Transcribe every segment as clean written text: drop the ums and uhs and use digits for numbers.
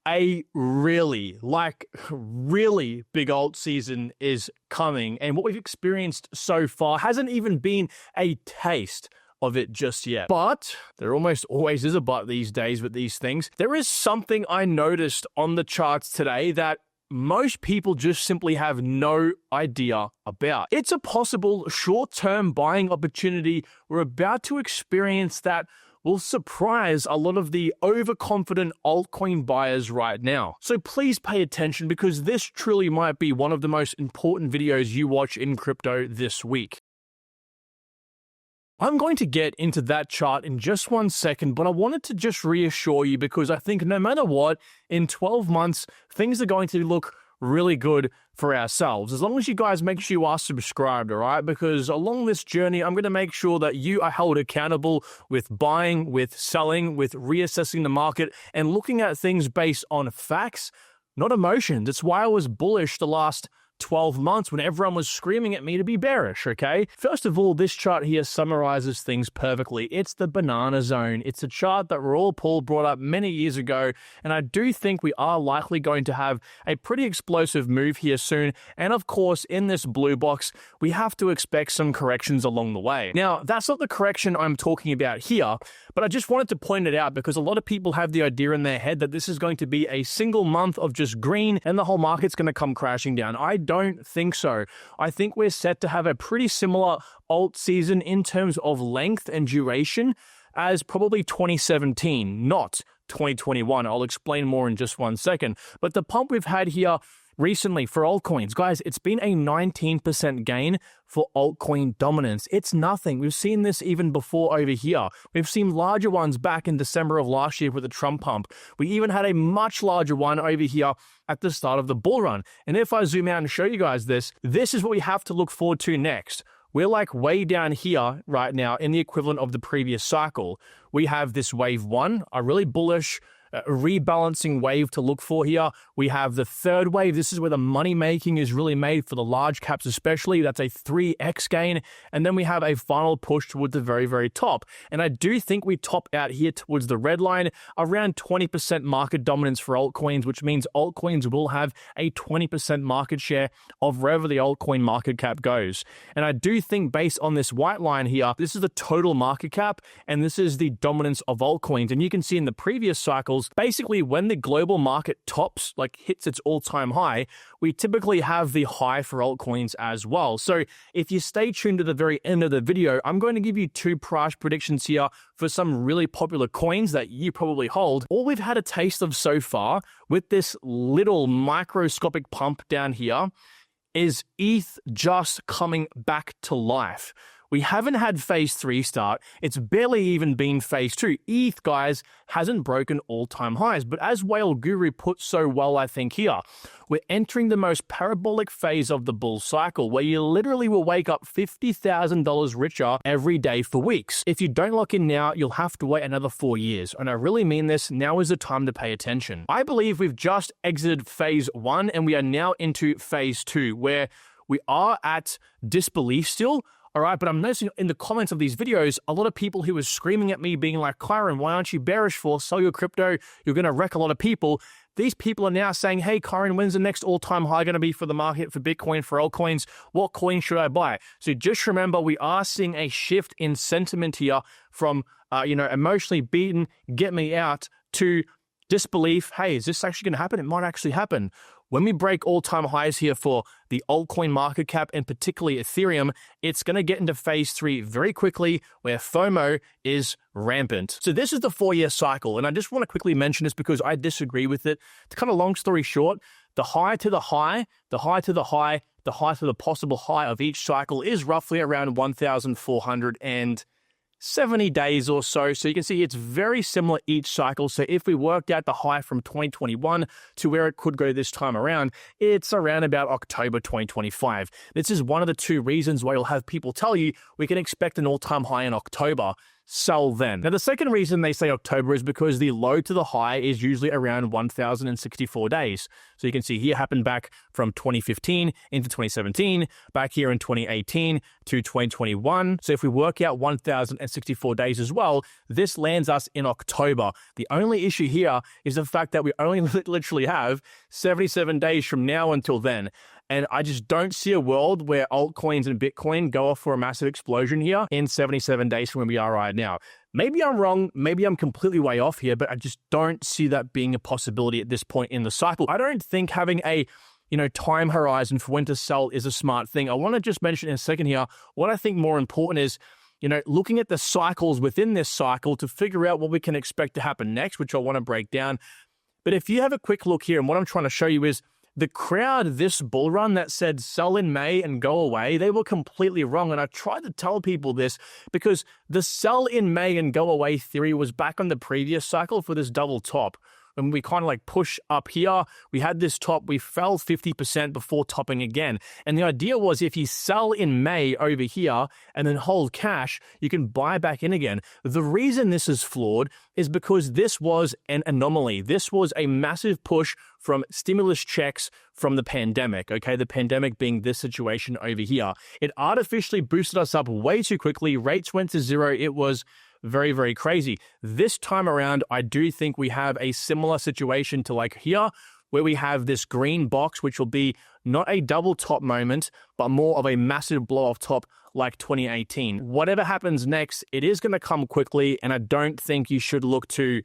a really big alt season is coming, and what we've experienced so far hasn't even been a taste of it just yet. But there almost always is a but these days with these things. There is something I noticed on the charts today that most people just simply have no idea about. It's a possible short-term buying opportunity we're about to experience that will surprise a lot of the overconfident altcoin buyers right now. So please pay attention, because this truly might be one of the most important videos you watch in crypto this week. I'm going to get into that chart in just 1 second, but I wanted to just reassure you, because I think no matter what, in 12 months, things are going to look really good for ourselves, as long as you guys make sure you are subscribed, all right? Because along this journey, I'm going to make sure that you are held accountable with buying, with selling, with reassessing the market, and looking at things based on facts, not emotions. It's why I was bullish the last 12 months when everyone was screaming at me to be bearish, okay? First of all, this chart here summarizes things perfectly. It's the banana zone. It's a chart that Raul Paul brought up many years ago, and I do think we are likely going to have a pretty explosive move here soon. And of course, in this blue box, we have to expect some corrections along the way. Now, that's not the correction I'm talking about here, but I just wanted to point it out because a lot of people have the idea in their head that this is going to be a single month of just green and the whole market's going to come crashing down. I don't think so. I think we're set to have a pretty similar alt season in terms of length and duration as probably 2017, not 2021. I'll explain more in just 1 second. But the pump we've had here recently for altcoins, guys, it's been a 19% gain for altcoin dominance. It's nothing. We've seen this even before over here. We've seen larger ones back in December of last year with the Trump pump. We even had a much larger one over here at the start of the bull run. And if I zoom out and show you guys this is what we have to look forward to next. We're like way down here right now in the equivalent of the previous cycle. We have this wave one, a really bullish rebalancing wave to look for here. We have the third wave. This is where the money making is really made for the large caps especially. That's a 3x gain. And then we have a final push towards the very, very top. And I do think we top out here towards the red line around 20% market dominance for altcoins, which means altcoins will have a 20% market share of wherever the altcoin market cap goes. And I do think based on this white line here, this is the total market cap and this is the dominance of altcoins. And you can see in the previous cycles, basically when the global market tops, like hits its all-time high, we typically have the high for altcoins as well. So if you stay tuned to the very end of the video, I'm going to give you 2 price predictions here for some really popular coins that you probably hold. All we've had a taste of so far with this little microscopic pump down here is ETH just coming back to life. We haven't had phase 3 start. It's barely even been phase 2. ETH, guys, hasn't broken all-time highs. But as Whale Guru put so well, I think here, we're entering the most parabolic phase of the bull cycle where you literally will wake up $50,000 richer every day for weeks. If you don't lock in now, you'll have to wait another 4 years. And I really mean this, now is the time to pay attention. I believe we've just exited phase 1 and we are now into phase 2 where we are at disbelief still. All right, but I'm noticing in the comments of these videos, a lot of people who were screaming at me being like, Kyron, why aren't you bearish for? Sell your crypto. You're going to wreck a lot of people. These people are now saying, hey, Kyron, when's the next all-time high going to be for the market, for Bitcoin, for altcoins? What coin should I buy? So just remember, we are seeing a shift in sentiment here from, emotionally beaten, get me out, to disbelief. Hey, is this actually going to happen? It might actually happen. When we break all-time highs here for the altcoin market cap and particularly Ethereum, it's going to get into phase 3 very quickly where FOMO is rampant. So this is the 4-year cycle. And I just want to quickly mention this because I disagree with it. To cut a long story short, the high to the high, the high to the high, the high to the possible high of each cycle is roughly around 1,470 days or so. So you can see it's very similar each cycle. So if we worked out the high from 2021 to where it could go this time around, it's around about October 2025. This is one of the 2 reasons why you'll have people tell you we can expect an all-time high in October. Sell then. Now, the second reason they say October is because the low to the high is usually around 1,064 days. So you can see here happened back from 2015 into 2017, back here in 2018, to 2021. So if we work out 1,064 days as well, this lands us in October. The only issue here is the fact that we only literally have 77 days from now until then. And I just don't see a world where altcoins and Bitcoin go off for a massive explosion here in 77 days from where we are right now. Maybe I'm wrong. Maybe I'm completely way off here, but I just don't see that being a possibility at this point in the cycle. I don't think having a time horizon for when to sell is a smart thing. I want to just mention in a second here, what I think more important is, looking at the cycles within this cycle to figure out what we can expect to happen next, which I want to break down. But if you have a quick look here, and what I'm trying to show you is the crowd this bull run that said sell in May and go away, they were completely wrong. And I tried to tell people this because the sell in May and go away theory was back on the previous cycle for this double top. When we kind of like push up here, we had this top, we fell 50% before topping again. And the idea was if you sell in May over here and then hold cash, you can buy back in again. The reason this is flawed is because this was an anomaly. This was a massive push from stimulus checks from the pandemic, okay? The pandemic being this situation over here. It artificially boosted us up way too quickly. Rates went to zero. It was very, very crazy. This time around, I do think we have a similar situation to like here, where we have this green box, which will be not a double top moment, but more of a massive blow off top like 2018. Whatever happens next, it is going to come quickly, and I don't think you should look to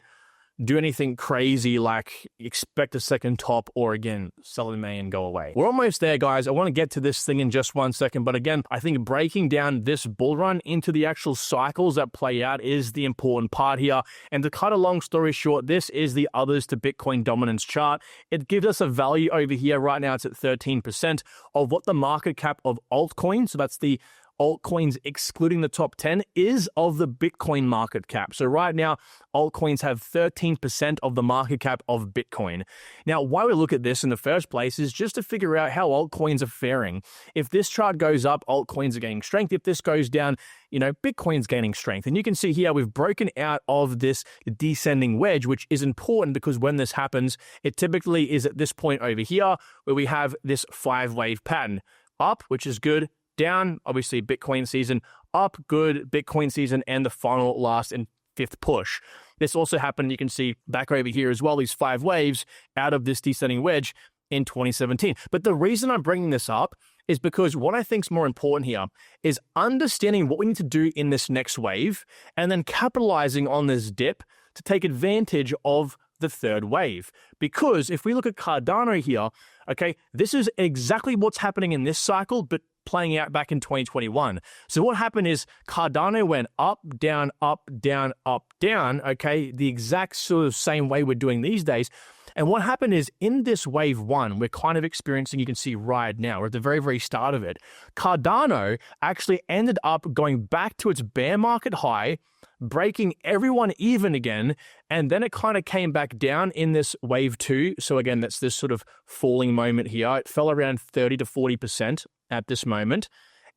do anything crazy like expect a second top or again, sell in May and go away. We're almost there, guys. I want to get to this thing in just one second. But again, I think breaking down this bull run into the actual cycles that play out is the important part here. And to cut a long story short, this is the others to Bitcoin dominance chart. It gives us a value over here. Right now, it's at 13% of what the market cap of altcoins, so that's the altcoins excluding the top 10, is of the Bitcoin market cap. So right now, altcoins have 13% of the market cap of Bitcoin. Now, why we look at this in the first place is just to figure out how altcoins are faring. If this chart goes up, altcoins are gaining strength. If this goes down, Bitcoin's gaining strength. And you can see here, we've broken out of this descending wedge, which is important because when this happens, it typically is at this point over here where we have this 5-wave pattern. Up, which is good. Down, obviously Bitcoin season. Up, good Bitcoin season, and the final last and fifth push. This also happened, you can see back over here as well, these 5 waves out of this descending wedge in 2017. But the reason I'm bringing this up is because what I think is more important here is understanding what we need to do in this next wave and then capitalizing on this dip to take advantage of the third wave. Because if we look at Cardano here, okay, this is exactly what's happening in this cycle, but playing out back in 2021. So what happened is Cardano went up, down, up, down, up, down, okay, the exact sort of same way we're doing these days. And what happened is in this wave one, we're kind of experiencing, you can see right now, we're at the very, very start of it. Cardano actually ended up going back to its bear market high, breaking everyone even again, and then it kind of came back down in this wave two. So again, that's this sort of falling moment here. It fell around 30 to 40% at this moment,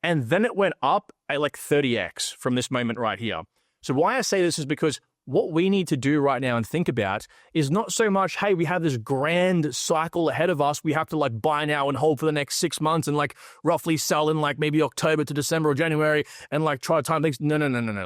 and then it went up at like 30x from this moment right here. So why I say this is because what we need to do right now and think about is not so much, hey, we have this grand cycle ahead of us. We have to like buy now and hold for the next 6 months and like roughly sell in like maybe October to December or January and like try to time things. No.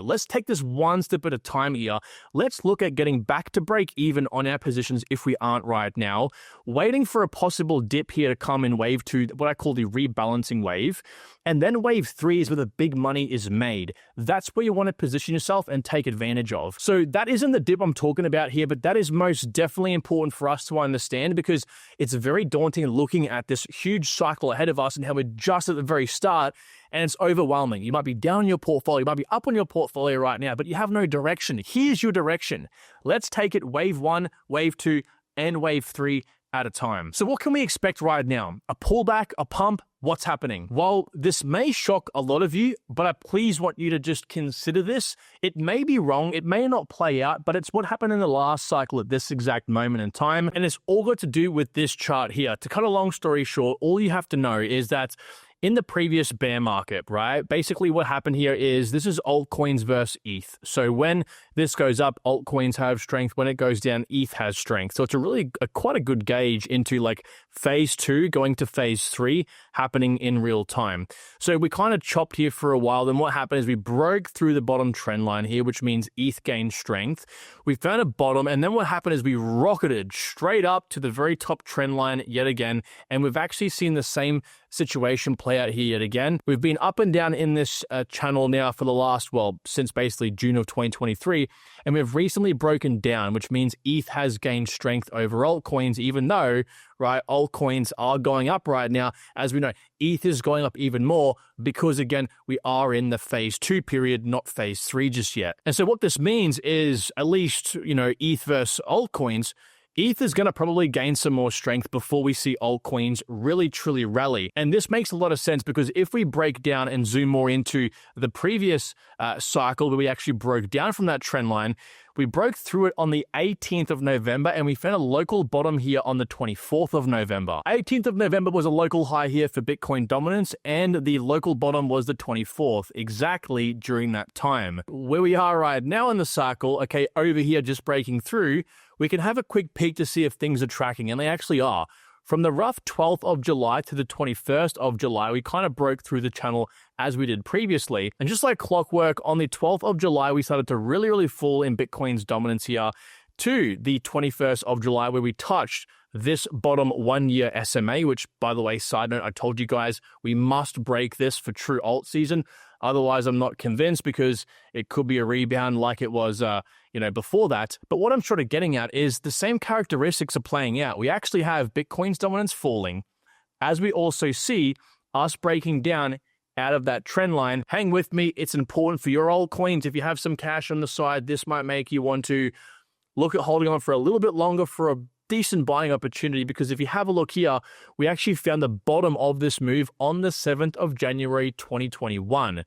Let's take this one step at a time here. Let's look at getting back to break even on our positions if we aren't right now, waiting for a possible dip here to come in wave two, what I call the rebalancing wave. And then wave three is where the big money is made. That's where you want to position yourself and take advantage of. So that isn't the dip I'm talking about here, but that is most definitely important for us to understand because it's very daunting looking at this huge cycle ahead of us and how we're just at the very start and it's overwhelming. You might be down in your portfolio, you might be up on your portfolio right now, but you have no direction. Here's your direction. Let's take it wave one, wave two, and wave three at a time. So what can we expect right now? A pullback, a pump? What's happening? Well, this may shock a lot of you, but I please want you to just consider this. It may be wrong, it may not play out, but it's what happened in the last cycle at this exact moment in time, and it's all got to do with this chart here. To cut a long story short, all you have to know is that in the previous bear market, right? Basically what happened here is this is altcoins versus ETH. So when this goes up, altcoins have strength. When it goes down, ETH has strength. So it's quite a good gauge into like phase 2 going to phase 3 happening in real time. So we kind of chopped here for a while. Then what happened is we broke through the bottom trend line here, which means ETH gained strength. We found a bottom, and then what happened is we rocketed straight up to the very top trend line yet again. And we've actually seen the same situation play out here yet again. We've been up and down in this channel now for the last, since basically June of 2023, and we've recently broken down, which means ETH has gained strength over altcoins, even though, right, altcoins are going up right now. As we know, ETH is going up even more because, again, we are in the phase 2 period, not phase 3 just yet. And so what this means is, at least, ETH versus altcoins, ETH is going to probably gain some more strength before we see altcoins really, truly rally. And this makes a lot of sense because if we break down and zoom more into the previous cycle where we actually broke down from that trend line, we broke through it on the 18th of November and we found a local bottom here on the 24th of November. 18th of November was a local high here for Bitcoin dominance, and the local bottom was the 24th, exactly during that time. Where we are right now in the cycle, okay, over here just breaking through, we can have a quick peek to see if things are tracking, and they actually are. From the rough 12th of July to the 21st of July, we kind of broke through the channel as we did previously. And just like clockwork, on the 12th of July, we started to really fall in Bitcoin's dominance here to the 21st of July, where we touched this bottom 1-year SMA, which, by the way, side note, I told you guys, we must break this for true alt season. Otherwise, I'm not convinced because it could be a rebound like it was, before that. But what I'm sort of getting at is the same characteristics are playing out. We actually have Bitcoin's dominance falling, as we also see us breaking down out of that trend line. Hang with me. It's important for your altcoins. If you have some cash on the side, this might make you want to look at holding on for a little bit longer for a decent buying opportunity, because if you have a look here, we actually found the bottom of this move on the 7th of January 2021.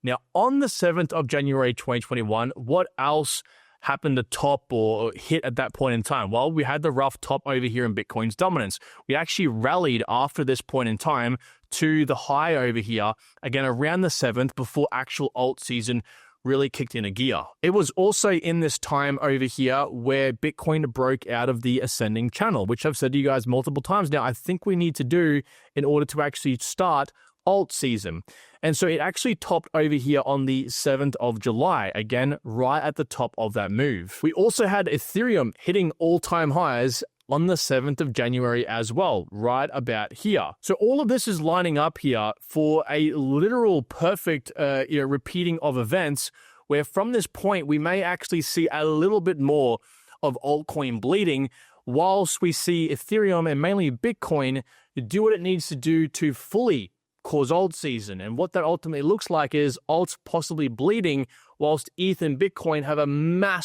Now, on the 7th of January 2021, what else happened to top or hit at that point in time? Well, we had the rough top over here in Bitcoin's dominance. We actually rallied after this point in time to the high over here, again around the 7th, before actual alt season really kicked in a gear. It was also in this time over here where Bitcoin broke out of the ascending channel, which I've said to you guys multiple times now, I think we need to do in order to actually start alt season. And so it actually topped over here on the 7th of July, again, right at the top of that move. We also had Ethereum hitting all-time highs on the 7th of January as well, right about here. So all of this is lining up here for a literal perfect repeating of events, where from this point, we may actually see a little bit more of altcoin bleeding, whilst we see Ethereum and mainly Bitcoin do what it needs to do to fully cause alt season. And what that ultimately looks like is alts possibly bleeding, whilst ETH and Bitcoin have a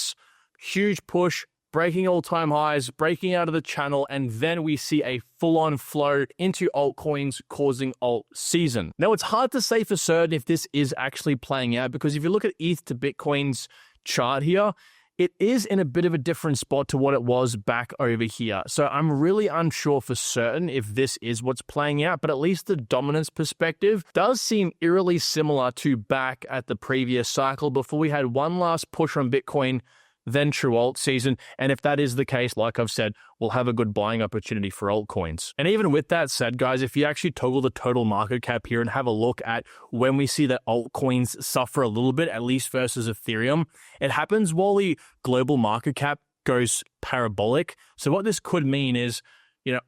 huge push, breaking all-time highs, breaking out of the channel, and then we see a full-on flow into altcoins causing alt season. Now, it's hard to say for certain if this is actually playing out, because if you look at ETH to Bitcoin's chart here, it is in a bit of a different spot to what it was back over here. So I'm really unsure for certain if this is what's playing out, but at least the dominance perspective does seem eerily similar to back at the previous cycle before we had one last push on Bitcoin, then true alt season. And if that is the case, like I've said, we'll have a good buying opportunity for altcoins. And even with that said, guys, if you actually toggle the total market cap here and have a look at when we see that altcoins suffer a little bit, at least versus Ethereum, it happens while the global market cap goes parabolic. So what this could mean is,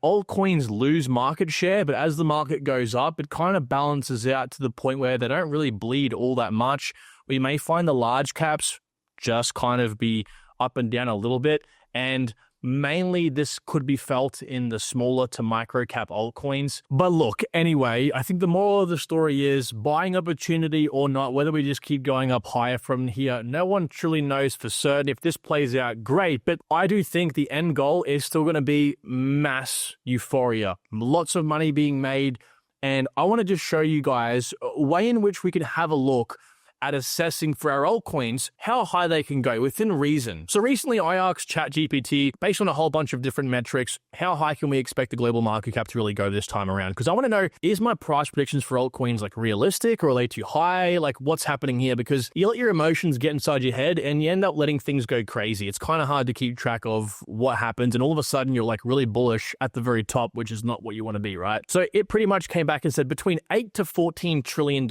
altcoins lose market share, but as the market goes up, it kind of balances out to the point where they don't really bleed all that much. We may find the large caps just kind of be up and down a little bit, and mainly this could be felt in the smaller to micro cap altcoins. But look, anyway, I think the moral of the story is buying opportunity or not, whether we just keep going up higher from here, no one truly knows for certain. If this plays out, great, but I do think the end goal is still going to be mass euphoria, lots of money being made, and I want to just show you guys a way in which we can have a look at assessing for our altcoins how high they can go within reason. So recently I asked ChatGPT, based on a whole bunch of different metrics, how high can we expect the global market cap to really go this time around? Because I want to know, is my price predictions for altcoins like realistic, or are they too high? Like, what's happening here? Because you let your emotions get inside your head and you end up letting things go crazy. It's kind of hard to keep track of what happens, and all of a sudden you're like really bullish at the very top, which is not what you want to be, right? So it pretty much came back and said between $8 to $14 trillion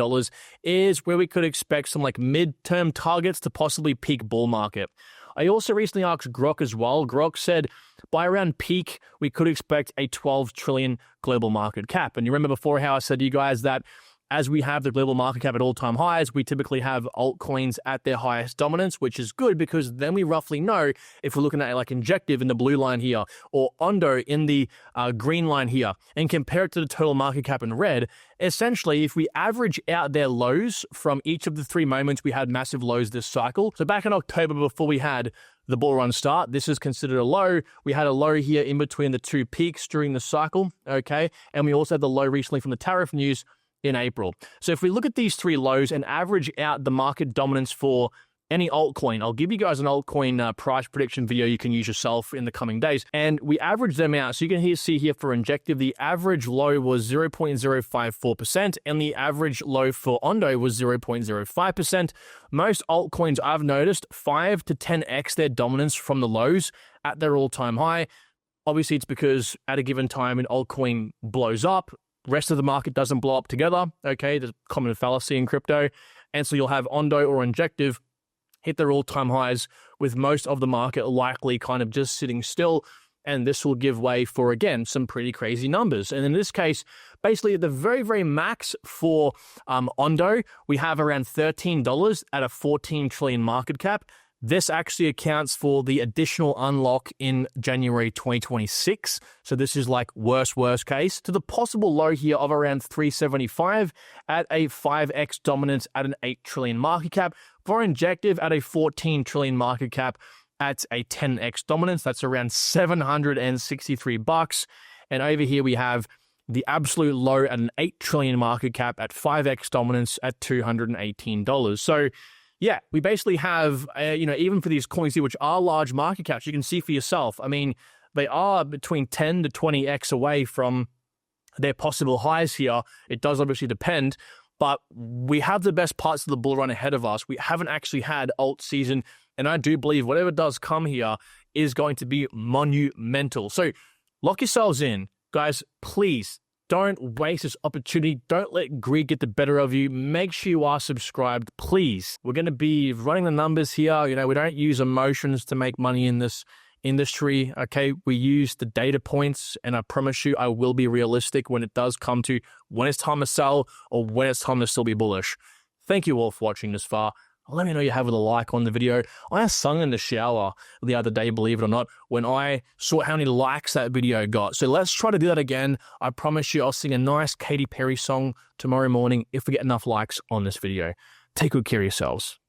is where we could expect some like midterm targets to possibly peak bull market. I also recently asked Grok as well. Grok said by around peak, we could expect a 12 trillion global market cap. And you remember before how I said to you guys that as we have the global market cap at all-time highs, we typically have altcoins at their highest dominance, which is good because then we roughly know if we're looking at like Injective in the blue line here or Ondo in the green line here and compare it to the total market cap in red, essentially if we average out their lows from each of the three moments we had massive lows this cycle. So back in October before we had the bull run start, this is considered a low. We had a low here in between the two peaks during the cycle, okay? And we also had the low recently from the tariff news in April. So if we look at these three lows and average out the market dominance for any altcoin, I'll give you guys an altcoin price prediction video you can use yourself in the coming days, and we average them out. So you can see here for Injective, the average low was 0.054%, and the average low for Ondo was 0.05%. Most altcoins I've noticed 5 to 10x their dominance from the lows at their all-time high. Obviously, it's because at a given time an altcoin blows up, rest of the market doesn't blow up together, okay? There's a common fallacy in crypto. And so you'll have Ondo or Injective hit their all-time highs with most of the market likely kind of just sitting still. And this will give way for, again, some pretty crazy numbers. And in this case, basically at the very, very max for Ondo, we have around $13 at a 14 trillion market cap. This actually accounts for the additional unlock in January 2026. So this is like worst case to the possible low here of around 375 at a 5x dominance at an 8 trillion market cap. For Injective at a 14 trillion market cap at a 10x dominance, that's around $763. And over here we have the absolute low at an 8 trillion market cap at 5x dominance at $218. So yeah, we basically have, even for these coins here, which are large market caps, you can see for yourself. I mean, they are between 10 to 20x away from their possible highs here. It does obviously depend, but we have the best parts of the bull run ahead of us. We haven't actually had alt season, and I do believe whatever does come here is going to be monumental. So lock yourselves in. Guys, please don't waste this opportunity. Don't let greed get the better of you. Make sure you are subscribed, please. We're going to be running the numbers here. We don't use emotions to make money in this industry, okay? We use the data points, and I promise you I will be realistic when it does come to when it's time to sell or when it's time to still be bullish. Thank you all for watching this far. Let me know you have with a like on the video. I sung in the shower the other day, believe it or not, when I saw how many likes that video got. So let's try to do that again. I promise you I'll sing a nice Katy Perry song tomorrow morning if we get enough likes on this video. Take good care of yourselves.